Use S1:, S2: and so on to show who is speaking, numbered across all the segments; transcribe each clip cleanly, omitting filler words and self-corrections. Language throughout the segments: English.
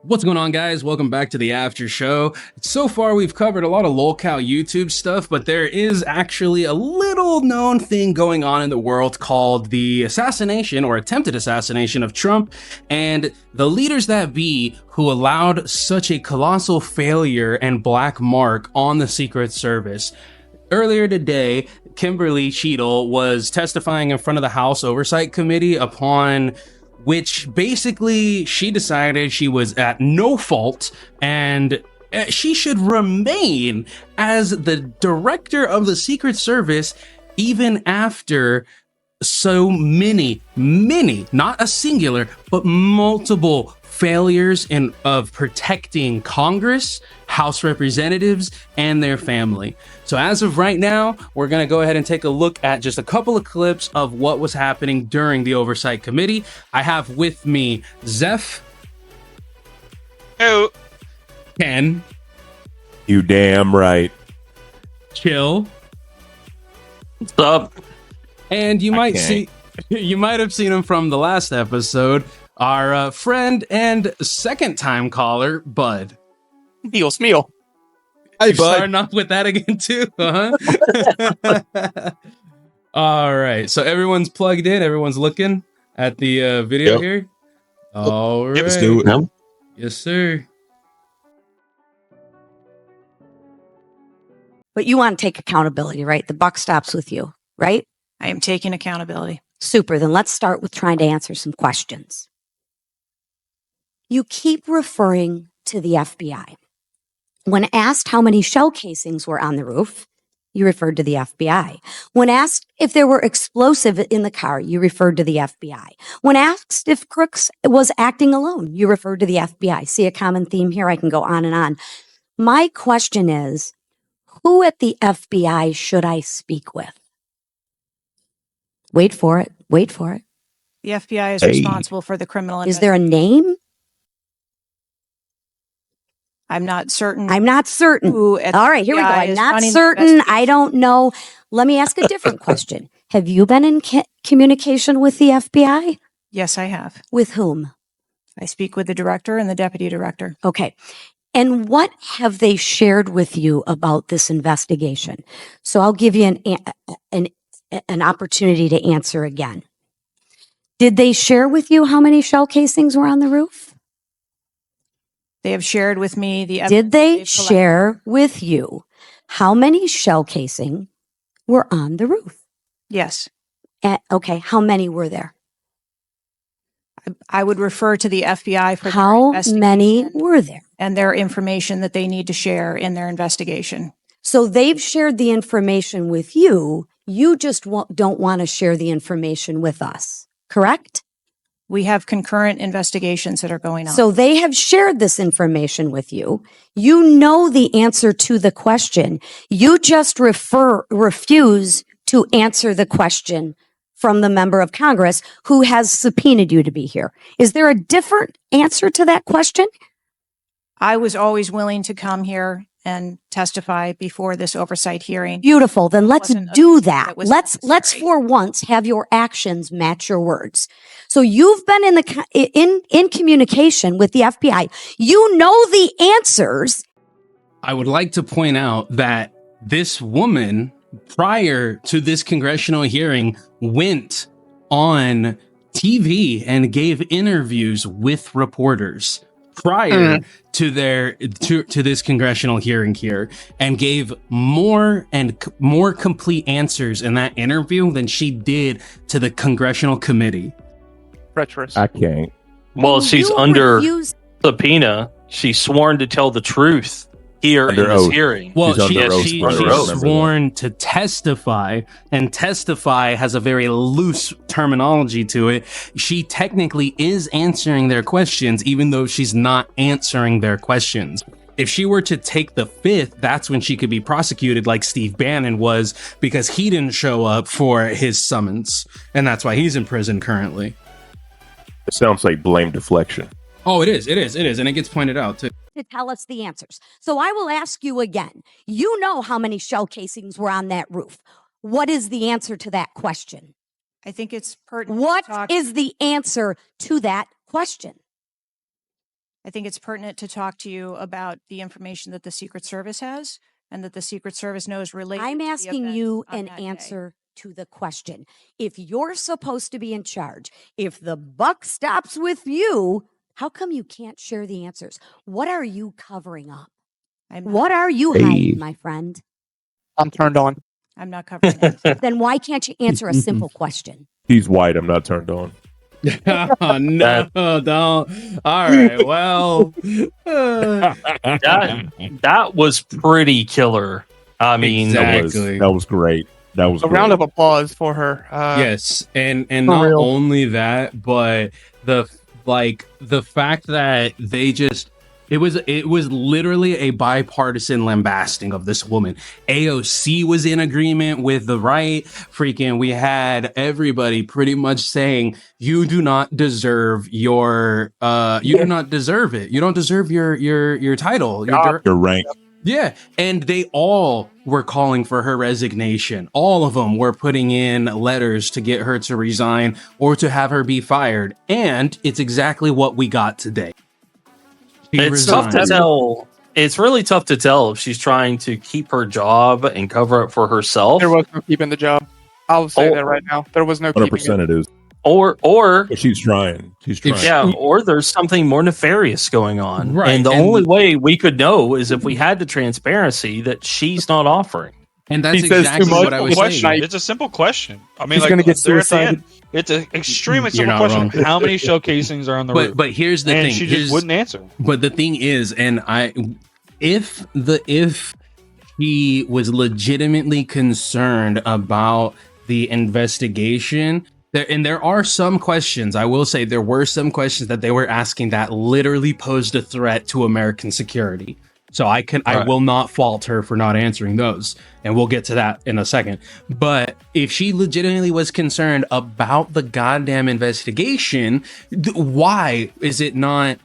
S1: What's going on, guys? Welcome back to the after show. So far, we've covered a lot of lolcow YouTube stuff, but there is actually a little known thing going on in the world called the assassination or attempted assassination of Trump and the leaders that be who allowed such a colossal failure and black mark on the Secret Service. Earlier today, Cheatle was testifying in front of the House Oversight Committee, upon which basically she decided she was at no fault and she should remain as the director of the Secret Service even after so many, not a singular, but multiple failures of protecting Congress, House Representatives, and their family. So as of right now, we're going to go ahead and take a look at just a couple of clips of what was happening during the Oversight Committee. I have with me Zeph.
S2: Oh.
S1: Ken.
S3: You damn right.
S1: Chill.
S2: What's up?
S1: And you might have seen him from the last episode, our friend and second-time caller, Bud.
S2: Dios mío.
S3: Hey,
S1: You're
S3: Bud.
S1: starting off with that again, too, huh? All right, so everyone's plugged in. Everyone's looking at the video here. All right.
S3: Let's do it.
S1: Yes, sir.
S4: But you want to take accountability, right? The buck stops with you, right?
S5: I am taking accountability.
S4: Super. Then let's start with trying to answer some questions. You keep referring to the FBI. When asked how many shell casings were on the roof, you referred to the FBI. When asked if there were explosive in the car, you referred to the FBI. When asked if Crooks was acting alone, you referred to the FBI. See a common theme here? I can go on and on. My question is, who at the FBI should I speak with? Wait for it. Wait for it.
S5: The FBI is responsible for the criminal
S4: Is there a name?
S5: I'm not certain.
S4: I'm not certain.
S5: Who
S4: All right, here we go.
S5: FBI
S4: I'm
S5: is
S4: not
S5: running the
S4: certain. I
S5: investigation.
S4: don't know. Let me ask a different question. Have you been in communication with the FBI?
S5: Yes, I have.
S4: With whom?
S5: I speak with the director and the deputy director.
S4: Okay. And what have they shared with you about this investigation? So I'll give you an opportunity to answer again. Did they share with you how many shell casings were on the roof?
S5: They have shared with me the
S4: Did they
S5: they've collected.
S4: share with you how many shell casing were on the roof?
S5: Yes.
S4: Okay, how many were there?
S5: I would refer to the FBI for their
S4: How
S5: investigation
S4: many were there?
S5: and their information that they need to share in their investigation.
S4: So they've shared the information with you. You just don't want to share the information with us, correct?
S5: We have concurrent investigations that are going on.
S4: So they have shared this information with you. You know the answer to the question. You just refuse to answer the question from the member of Congress who has subpoenaed you to be here. Is there a different answer to that question?
S5: I was always willing to come here and testify before this oversight hearing.
S4: Beautiful. Then let's
S5: Wasn't a-
S4: do that.
S5: that was
S4: Let's
S5: necessary.
S4: for once have your actions match your words. So you've been in communication with the FBI. You know the answers.
S1: I would like to point out that this woman, prior to this congressional hearing, went on TV and gave interviews with reporters prior to this congressional hearing here, and gave more complete answers in that interview than she did to the congressional committee.
S2: Treacherous.
S3: I can't.
S2: Well, she's
S4: You
S2: under
S4: refuse-
S2: subpoena. She's sworn to tell the truth here
S3: Under
S2: in this
S3: oath.
S2: hearing.
S1: Well,
S3: She's under oath.
S1: she's
S2: Under oath.
S1: sworn to testify, and testify has a very loose terminology to it. She technically is answering their questions, even though she's not answering their questions. If she were to take the fifth, that's when she could be prosecuted like Steve Bannon was, because he didn't show up for his summons, and that's why he's in prison currently.
S3: It sounds like blame deflection.
S1: Oh, it is, and it gets pointed out too.
S4: to tell us the answers. So I will ask you again. You know how many shell casings were on that roof. What is the answer to that question?
S5: I think it's pertinent.
S4: What
S5: to talk-
S4: is the answer to that question?
S5: I think it's pertinent to talk to you about the information that the Secret Service has and that the Secret Service knows related.
S4: I'm
S5: to the
S4: asking
S5: events
S4: you
S5: on
S4: an
S5: that day.
S4: answer to the question. If you're supposed to be in charge, if the buck stops with you, how come you can't share the answers? What are you covering up? What are you hiding, my friend?
S6: I'm turned on.
S5: I'm not covering anything.
S4: Then why can't you answer a simple question?
S3: He's white. I'm not turned on.
S1: Oh, no, don't. All right, well,
S2: That was pretty killer. I mean,
S1: Exactly.
S3: That was great. That was
S6: A
S3: great.
S6: round of applause for her.
S1: yes, and
S6: for
S1: not
S6: real.
S1: only that, but the fact that they just it was literally a bipartisan lambasting of this woman. AOC was in agreement with the right. Freaking, we had everybody pretty much saying you do not deserve your you do not deserve it. You don't deserve your title.
S3: Your rank.
S1: Yeah, and they all were calling for her resignation. All of them were putting in letters to get her to resign or to have her be fired. And it's exactly what we got today. She
S2: it's tough to
S1: resigned.
S2: tell. It's really tough to tell if she's trying to keep her job and cover up for herself,
S6: There was no keeping the job. I'll say
S2: Oh.
S6: that right now. There was no
S3: 100%
S6: keeping it.
S3: it is.
S2: or
S3: But she's trying. She's trying.
S2: yeah, or there's something more nefarious going on.
S1: Right,
S2: And the
S1: and-
S2: only way we could know is if we had the transparency that she's not offering.
S1: And that's
S6: He says
S1: exactly
S6: too much
S1: what I was
S6: question.
S1: saying.
S7: It's a simple question. I mean,
S6: He's
S7: like,
S6: gonna get
S7: they're at the
S6: suicided.
S7: end. It's an extremely
S1: You're
S7: simple
S1: not
S7: question.
S1: wrong.
S7: How many shell casings are on the roof?
S1: But here's the
S7: and
S1: thing.
S7: she
S1: Here's-
S7: just wouldn't answer.
S1: But the thing is, and if he was legitimately concerned about the investigation, there are some questions. I will say there were some questions that they were asking that literally posed a threat to American security. So I
S7: Right.
S1: will not fault her for not answering those, and we'll get to that in a second. But if she legitimately was concerned about the goddamn investigation, why is it not?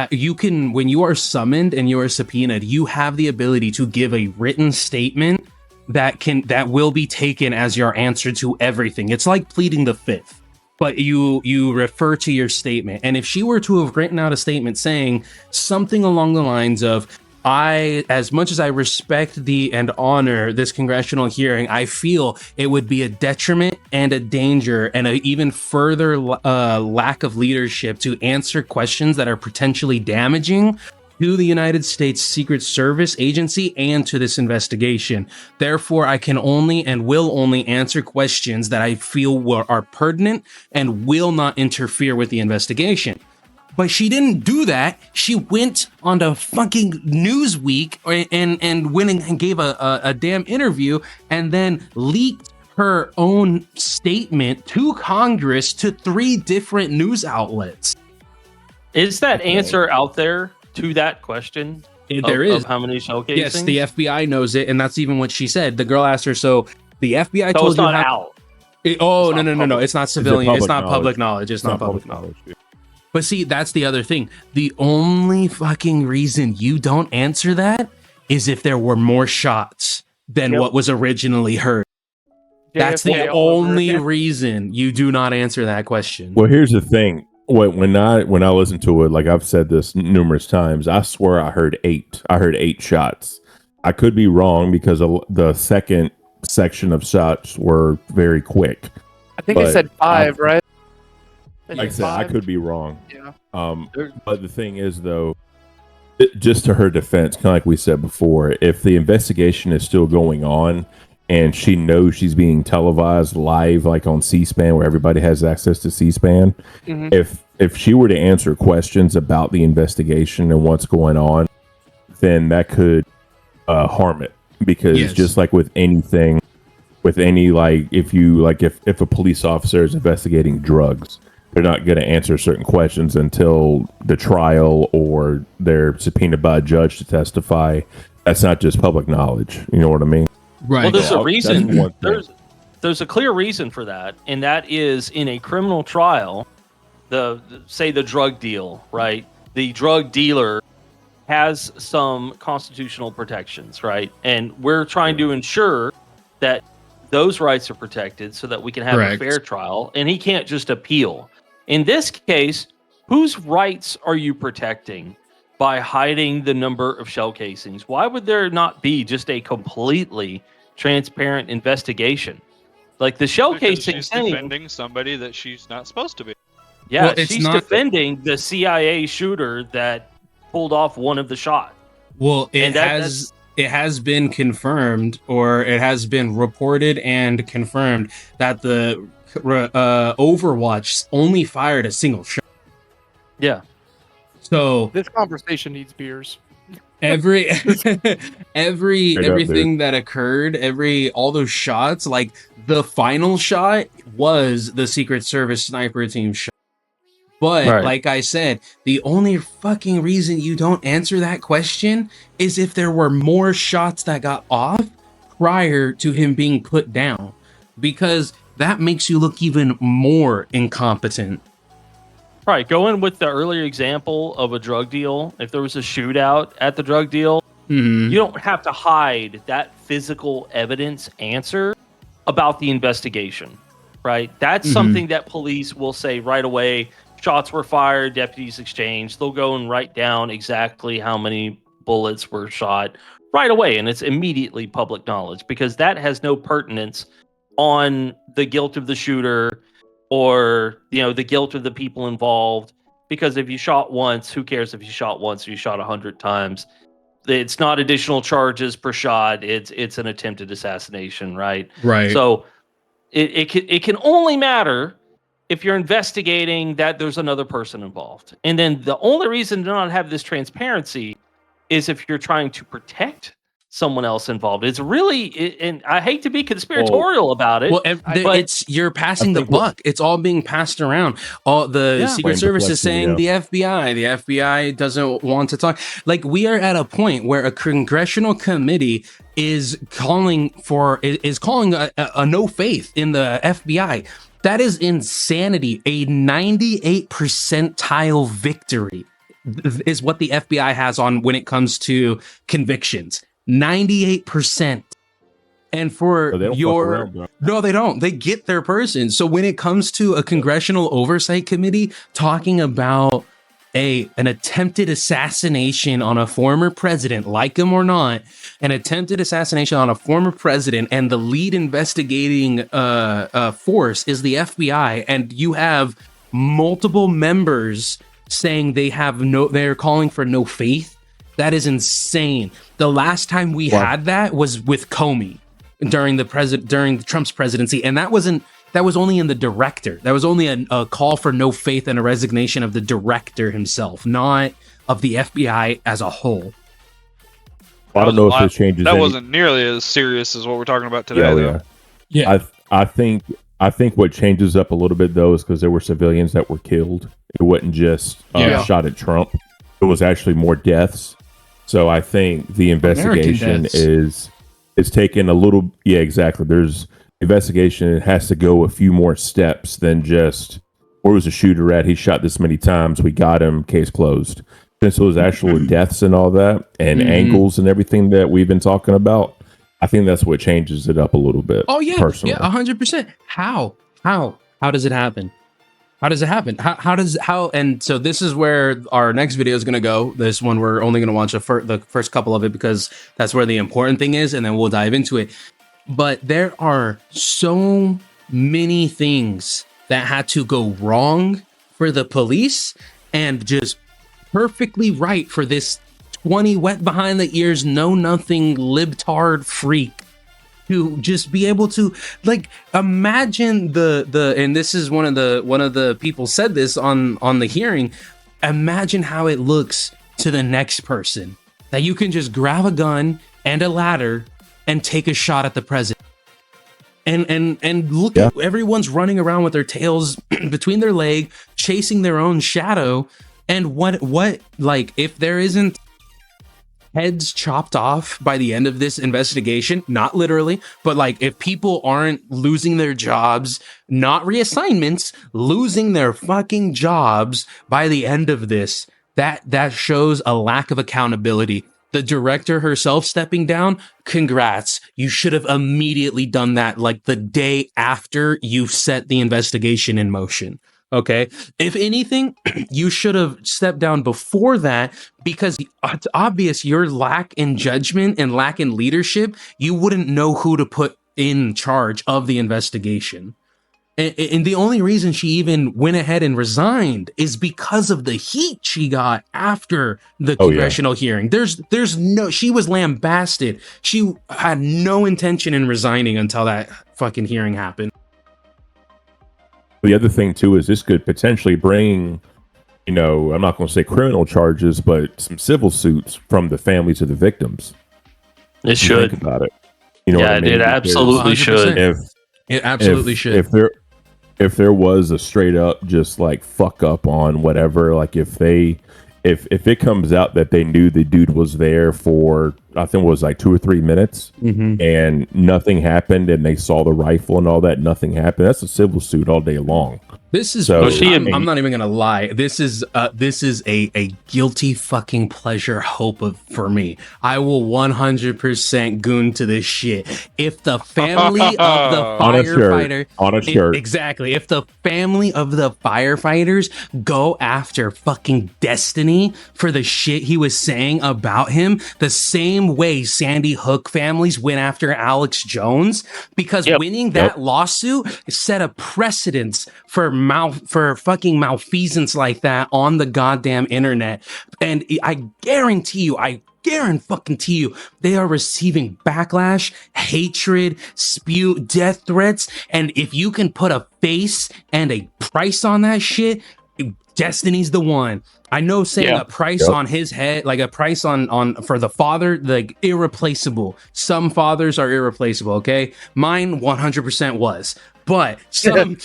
S1: You can, when you are summoned and you are subpoenaed, you have the ability to give a written statement that will be taken as your answer to everything. It's like pleading the fifth, but you refer to your statement. And if she were to have written out a statement saying something along the lines of, as much as I respect and honor this congressional hearing, I feel it would be a detriment and a danger and an even further lack of leadership to answer questions that are potentially damaging to the United States Secret Service agency and to this investigation. Therefore, I can only and will only answer questions that I feel are pertinent and will not interfere with the investigation. But she didn't do that. She went on to fucking Newsweek and went and gave a damn interview and then leaked her own statement to Congress to 3 different news outlets.
S2: Is that answer out there to that question?
S1: There
S2: of
S1: is.
S2: how many shell casings?
S1: Yes, the FBI knows it, and that's even what she said. The girl asked her, so the FBI
S2: So
S1: told
S2: it's
S1: you
S2: not
S1: how...
S2: out.
S1: No. It's not civilian. It's not public knowledge. It's not public knowledge. But see, that's the other thing. The only fucking reason you don't answer that is if there were more shots than what was originally heard. That's the
S6: JFK
S1: only reason you do not answer that question.
S3: Well, here's the thing. When I listen to it, like I've said this numerous times, I swear I heard 8. I heard 8 shots. I could be wrong because the second section of shots were very quick.
S6: I think they
S3: But
S6: said 5, right? They
S3: Like I
S6: said
S3: said, I
S6: 5.
S3: could be wrong.
S6: Yeah.
S3: But the thing is, though, just to her defense, kind of like we said before, if the investigation is still going on and she knows she's being televised live, like on C-SPAN, where everybody has access to C-SPAN, if she were to answer questions about the investigation and what's going on, then that could harm it. Because
S1: Yes.
S3: just like with anything, with any, like, if a police officer is investigating drugs, they're not going to answer certain questions until the trial or they're subpoenaed by a judge to testify. That's not just public knowledge. You know what I mean?
S1: Right.
S2: Well, there's a
S3: That's
S2: reason.
S3: one thing.
S2: There's a clear reason for that, and that is in a criminal trial, say the drug deal, right? The drug dealer has some constitutional protections, right? And we're trying to ensure that those rights are protected so that we can have
S1: Correct.
S2: a fair trial, and he can't just appeal. In this case, whose rights are you protecting? by hiding the number of shell casings? Why would there not be just a completely transparent investigation? Like the shell
S7: Because
S2: casing
S7: she's
S2: thing,
S7: defending somebody that she's not supposed to be.
S2: yeah,
S1: Well, it's
S2: she's
S1: not-
S2: defending the CIA shooter that pulled off one of the shots.
S1: Well,
S2: And
S1: it has been confirmed, or it has been reported and confirmed that the Overwatch only fired a single shot.
S2: Yeah.
S1: So
S6: This conversation needs beers.
S1: everything that occurred, all those shots, like the final shot was the Secret Service sniper team shot. But
S2: Right.
S1: like I said, the only fucking reason you don't answer that question is if there were more shots that got off prior to him being put down, because that makes you look even more incompetent.
S2: Right. Going with the earlier example of a drug deal, if there was a shootout at the drug deal,
S1: Mhm.
S2: you don't have to hide that physical evidence answer about the investigation, right? That's
S1: Mhm.
S2: something that police will say right away. Shots were fired, deputies exchanged. They'll go and write down exactly how many bullets were shot right away. And it's immediately public knowledge because that has no pertinence on the guilt of the shooter or, the guilt of the people involved. Because if you shot once, who cares if you shot once or you shot 100 times? It's not additional charges per shot. It's an attempted assassination, right?
S1: Right.
S2: So it can only matter if you're investigating that there's another person involved. And then the only reason to not have this transparency is if you're trying to protect someone else involved. It's really, and I hate to be conspiratorial about it.
S1: Well,
S2: but
S1: you're passing the buck. It's all being passed around. All the
S2: Yeah.
S1: Secret
S3: Blame
S1: Service is
S3: deflection,
S1: saying the FBI. The FBI doesn't want to talk. Like, we are at a point where a congressional committee is calling a no faith in the FBI. That is insanity. A 98 percentile victory is what the FBI has on when it comes to convictions. 98%. And for
S3: So they don't fuck around, bro.
S1: no, they don't. They get their person. So when it comes to a congressional oversight committee talking about an attempted assassination on a former president, like him or not, an attempted assassination on a former president, and the lead investigating force is the FBI, and you have multiple members saying they're calling for no faith. That is insane. The last time we had that was with Comey during Trump's presidency, and that was only in the director. That was only a call for no faith and a resignation of the director himself, not of the FBI as a whole.
S3: I don't know if this changes.
S7: That wasn't nearly as serious as what we're talking about today.
S3: Yeah,
S7: though.
S3: yeah. I think what changes up a little bit though is because there were civilians that were killed. It wasn't just shot at Trump. It was actually more deaths. So I think the investigation is taking a little. Yeah, exactly. There's investigation has to go a few more steps than just where was the shooter at? He shot this many times. We got him. Case closed. Since it was actual deaths and all that, and angles and everything that we've been talking about, I think that's what changes it up a little bit.
S1: Oh yeah,
S3: personally.
S1: yeah, 100%. How does it happen? How does it happen? And so this is where our next video is going to go. This one, we're only going to watch the first couple of it because that's where the important thing is, and then we'll dive into it. But there are so many things that had to go wrong for the police and just perfectly right for this 20 wet behind the ears, know nothing libtard freak to just be able to, like, imagine the and this is one of the people said this on the hearing. Imagine how it looks to the next person that you can just grab a gun and a ladder and take a shot at the president. And look at everyone's running around with their tails between their leg, chasing their own shadow. And what like, if there isn't heads chopped off by the end of this investigation, not literally, but like if people aren't losing their jobs, not reassignments, losing their fucking jobs by the end of this, that shows a lack of accountability. The director herself stepping down, congrats. You should have immediately done that like the day after you set the investigation in motion. Okay. If anything, you should have stepped down before that because it's obvious your lack in judgment and lack in leadership. You wouldn't know who to put in charge of the investigation. And the only reason she even went ahead and resigned is because of the heat she got after the congressional hearing. She was lambasted. She had no intention in resigning until that fucking hearing happened.
S3: The other thing too is this could potentially bring, I'm not going to say criminal charges, but some civil suits from the families of the victims.
S2: It should.
S3: Think about it. You know what I mean?
S2: It absolutely should.
S1: It absolutely should.
S3: If there was a straight up just like fuck up on whatever, like if it comes out that they knew the dude was there for, I think it was like 2 or 3 minutes, and nothing happened, and they saw the rifle and all that, nothing happened, that's a civil suit all day long.
S1: This is, I'm not even gonna lie. This is a guilty fucking pleasure hope for me. I will 100% goon to this shit. If the family of the firefighter,
S3: on a shirt,
S1: exactly. If the family of the firefighters go after fucking Destiny for the shit he was saying about him, the same way Sandy Hook families went after Alex Jones, because winning that lawsuit set a precedence for fucking malfeasance like that on the goddamn internet. And I guarantee you, they are receiving backlash, hatred, death threats. And if you can put a face and a price on that shit, Destiny's the one. I know saying a price on his head, like a price on for the father, like irreplaceable. Some fathers are irreplaceable, okay? Mine 100% was. But some,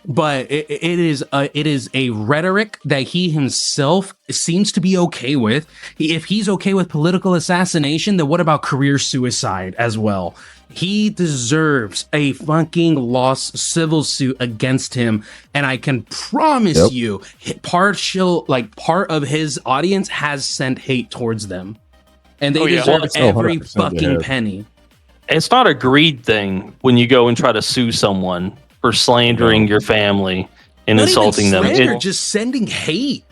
S1: but it is a rhetoric that he himself seems to be okay with. If he's okay with political assassination, then what about career suicide as well? He deserves a fucking civil suit against him, and I can promise you, part of his audience has sent hate towards them, and they deserve every fucking penny.
S2: It's not a greed thing when you go and try to sue someone for slandering your family and
S1: not
S2: insulting them.
S1: Just sending hate.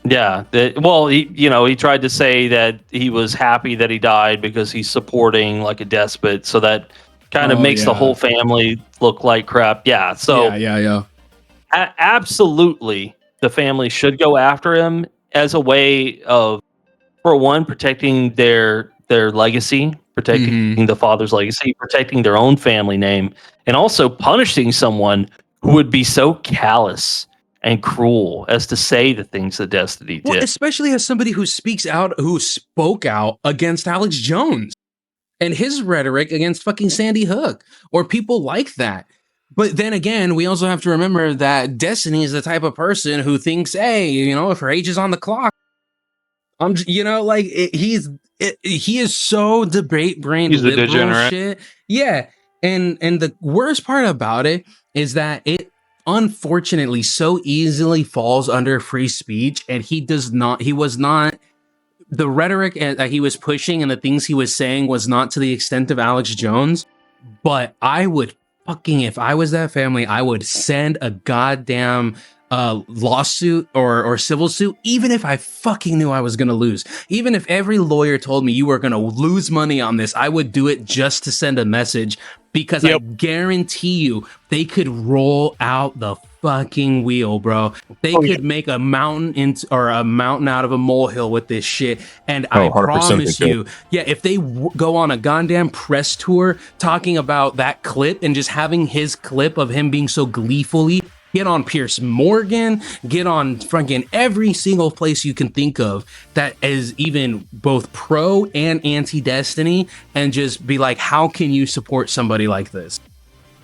S2: Yeah. He tried to say that he was happy that he died because he's supporting like a despot. So that kind of makes the whole family look like crap. Yeah. So absolutely, the family should go after him as a way of, for one, protecting their legacy, protecting the father's legacy, protecting their own family name, and also punishing someone who would be so callous and cruel as to say the things that Destiny did.
S1: Well, especially as somebody who spoke out against Alex Jones and his rhetoric against fucking Sandy Hook or people like that. But then again, we also have to remember that Destiny is the type of person who thinks, hey, if her age is on the clock, he is so debate brain.
S7: He's a degenerate.
S1: Shit. Yeah. And the worst part about it is that it unfortunately so easily falls under free speech, and the rhetoric that he was pushing and the things he was saying was not to the extent of Alex Jones. But I would if I was that family, I would send a goddamn lawsuit or civil suit, even if I fucking knew I was gonna lose. Even if every lawyer told me you were gonna lose money on this, I would do it just to send a message, because I guarantee you they could roll out the fucking wheel, bro. They could make a mountain out of a molehill with this shit. And I promise you, if they go on a goddamn press tour talking about that clip and just having his clip of him being so gleefully, get on Piers Morgan, get on fucking every single place you can think of that is even both pro and anti-Destiny, and just be like, how can you support somebody like this?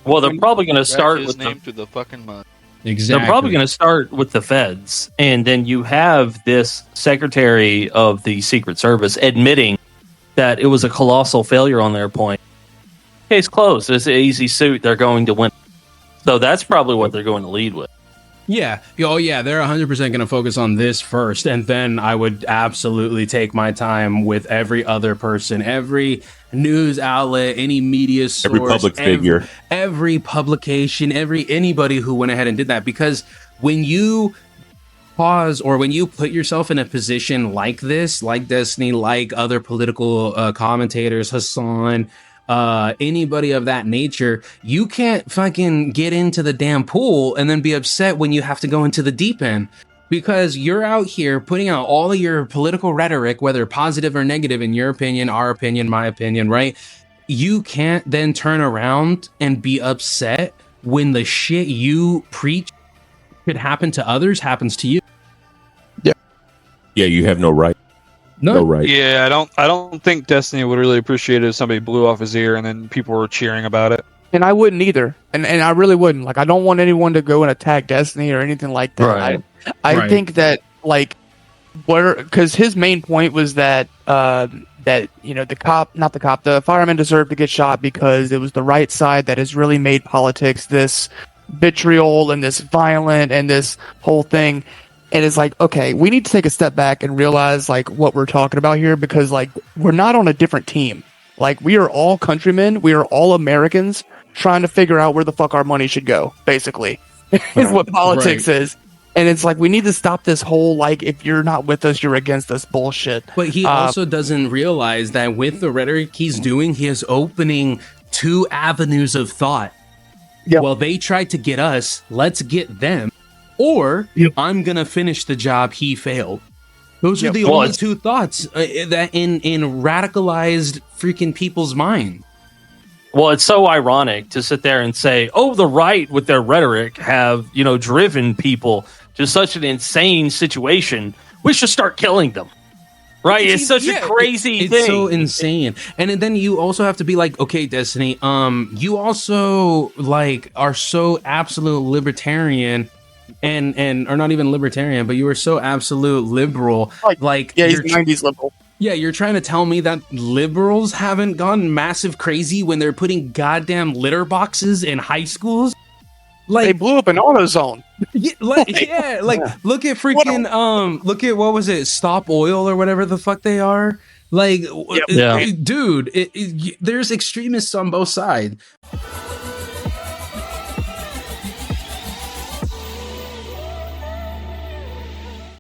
S2: Well, they're probably going to start
S7: his
S2: with
S7: name through the fucking mud.
S1: Exactly.
S2: They're probably going to start with the feds, and then you have this Secretary of the Secret Service admitting that it was a colossal failure on their point. Case closed. It's an easy suit. They're going to win. So that's probably what they're going to lead with.
S1: Yeah. Oh, yeah. They're 100% going to focus on this first. And then I would absolutely take my time with every other person, every news outlet, any media source,
S3: Every public figure,
S1: every publication, anybody who went ahead and did that. Because when you pause or when you put yourself in a position like this, like Destiny, like other political commentators, Hassan, anybody of that nature, you can't fucking get into the damn pool and then be upset when you have to go into the deep end, because you're out here putting out all of your political rhetoric, whether positive or negative, in your opinion, our opinion, my opinion, right? You can't then turn around and be upset when the shit you preach could happen to others happens to you.
S3: Yeah, you have no right. No right.
S7: Yeah, I don't think Destiny would really appreciate it if somebody blew off his ear and then people were cheering about it.
S6: And I wouldn't either. And I really wouldn't. Like, I don't want anyone to go and attack Destiny or anything like that.
S2: Right.
S6: I think that, like, because his main point was that the fireman deserved to get shot because it was the right side that has really made politics this vitriol and this violent and this whole thing. And it's like, okay, we need to take a step back and realize, like, what we're talking about here, because, like, we're not on a different team. Like, we are all countrymen. We are all Americans trying to figure out where the fuck our money should go, basically, is what politics is. And it's like, we need to stop this whole, like, if you're not with us, you're against us bullshit.
S1: But he also doesn't realize that with the rhetoric he's doing, he is opening two avenues of thought.
S6: Yep.
S1: Well, they tried to get us, let's get them. Or I'm going to finish the job he failed. Those are the only two thoughts that in radicalized freaking people's mind.
S2: Well, it's so ironic to sit there and say, oh, the right with their rhetoric have, driven people to such an insane situation. We should start killing them. Right? It's such a crazy thing.
S1: It's so insane. And then you also have to be like, okay, Destiny, you also like are so absolute libertarian and are not even libertarian, but you are so absolute liberal. Like
S6: he's 90s liberal.
S1: Yeah, you're trying to tell me that liberals haven't gone massive crazy when they're putting goddamn litter boxes in high schools? Like,
S6: they blew up an AutoZone.
S1: Look at freaking look at, what was it, Stop Oil or whatever the fuck they are. Like, dude, there's extremists on both sides.